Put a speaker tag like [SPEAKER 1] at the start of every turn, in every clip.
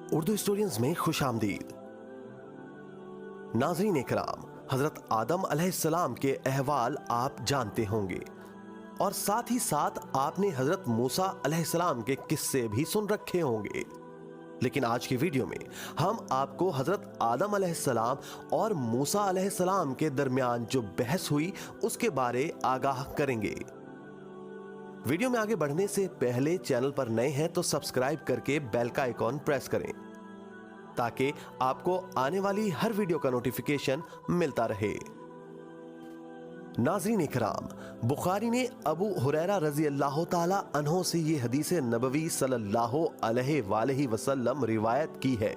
[SPEAKER 1] Urdu historians में खुश आमदीद। नाज़रीन इकराम, हजरत आदम अलैहिस्सलाम के अहवाल आप जानते होंगे और साथ ही साथ आपने हजरत मूसा अलैहिस्सलाम के किस्से भी सुन रखे होंगे। लेकिन आज की वीडियो में हम आपको हजरत आदम अलैहिस्सलाम और मूसा अलैहिस्सलाम के दरमियान जो बहस हुई उसके बारे आगाह करेंगे। वीडियो में आगे बढ़ने से पहले चैनल पर नए हैं तो सब्सक्राइब करके बेल का आइकॉन प्रेस करें ताकि आपको आने वाली हर वीडियो का नोटिफिकेशन मिलता रहे। नाज़रीन इकराम, बुखारी ने अबू हुरैरा रज़ी अल्लाह ताला अन्हो से ये हदीस नबवी सल्लल्लाहु अलैहि वसल्लम रिवायत की है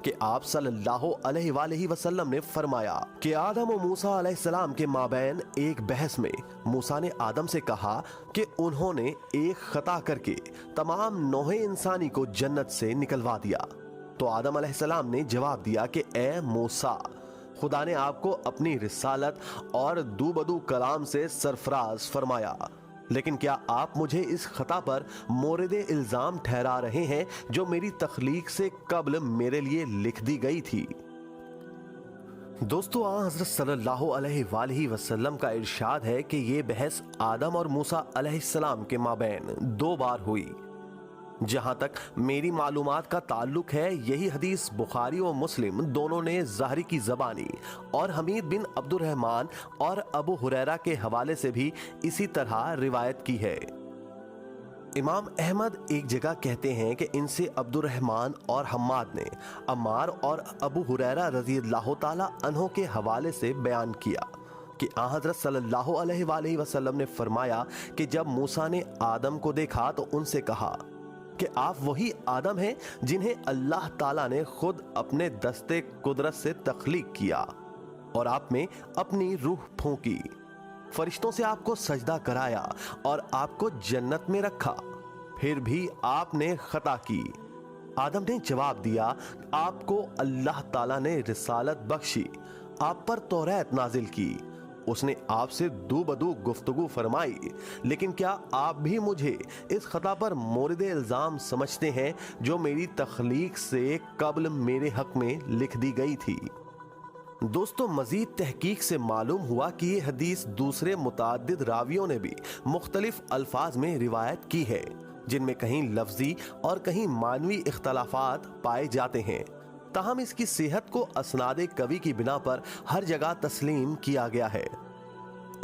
[SPEAKER 1] कि आप सल्लल्लाहु अलैहि वसल्लम ने फरमाया कि आदम और मूसा अलैहिस्सलाम के माबैन एक बहस में मूसा ने आदम से कहा कि उन्होंने एक खता करके तमाम नौहे इंसानी को जन्नत से निकलवा दिया। तो आदम अलैहिस्सलाम ने जवाब दिया कि ए मूसा, खुदा ने आपको अपनी रिसालत और दूबदू कलाम से सरफराज फरमाया, लेकिन क्या आप मुझे इस खता पर मोरिदे इल्जाम ठहरा रहे हैं जो मेरी तख्लीक से कब्ल मेरे लिए लिख दी गई थी। दोस्तों, हज़रत सल्लल्लाहु अलैहि वसल्लम का इरशाद है कि ये बहस आदम और मूसा अलैहिस्सलाम के माबैन 2 बार हुई। जहां तक मेरी मालूमात का ताल्लुक है, यही हदीस बुखारी और मुस्लिम दोनों ने ज़ाहरी की ज़बानी और हमीद बिन अब्दुर्रहमान और अबू हुरैरा के हवाले से भी इसी तरह रिवायत की है। इमाम अहमद एक जगह कहते हैं कि इनसे अब्दुर्रहमान और हम्माद ने अम्मार और अबू हुरैरा रज़ी अल्लाह ताला अन्हो के हवाले से बयान किया कि हज़रत सल्लल्लाहु अलैहि वसल्लम ने फरमाया कि जब मूसा ने आदम को देखा तो उनसे कहा कि आप वही आदम हैं जिन्हें अल्लाह ताला ने खुद अपने दस्ते कुदरत से तख्लीक किया और आप में अपनी रूह फूंकी, फरिश्तों से आपको सजदा कराया और आपको जन्नत में रखा, फिर भी आपने खता की। आदम ने जवाब दिया, आपको अल्लाह ताला ने रिसालत बख्शी, आप पर तौरात नाजिल की, उसने आपसे दूबदू गुफ्तगू फरमाई, लेकिन क्या आप भी मुझे इस खता पर मोरिदे इल्जाम समझते हैं जो मेरी तख्लीक से कब्ल मेरे हक में लिख दी गई थी। दोस्तों, मजीद तहकीक से मालूम हुआ कि ये हदीस दूसरे मुताद्दिद रावियों ने भी मुख्तलिफ अल्फाज में रिवायत की है, जिनमें कहीं लफ्जी और कहीं मानवी इख्तलाफात पाए जाते हैं। ताहम इसकी सेहत को असनादे कवि की बिना पर हर जगह तस्लीम किया गया है।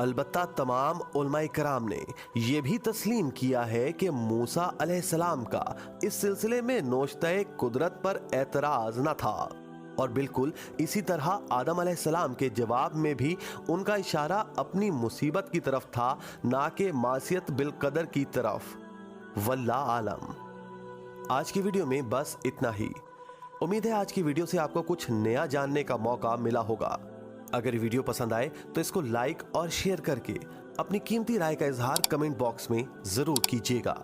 [SPEAKER 1] अलबत्ता तमाम उलमाए कराम ने यह भी तस्लीम किया है कि मूसा अलैहिस्सलाम का इस सिलसिले में नोश्ते कुदरत पर एतराज न था और बिल्कुल इसी तरह आदम अलैहिस्सलाम के जवाब में भी उनका इशारा अपनी मुसीबत की तरफ था, ना कि मासियत बिलकदर की तरफ। वल्लाह आलम। आज की वीडियो में बस इतना ही। उम्मीद है आज की वीडियो से आपको कुछ नया जानने का मौका मिला होगा। अगर वीडियो पसंद आए तो इसको लाइक और शेयर करके अपनी कीमती राय का इजहार कमेंट बॉक्स में जरूर कीजिएगा।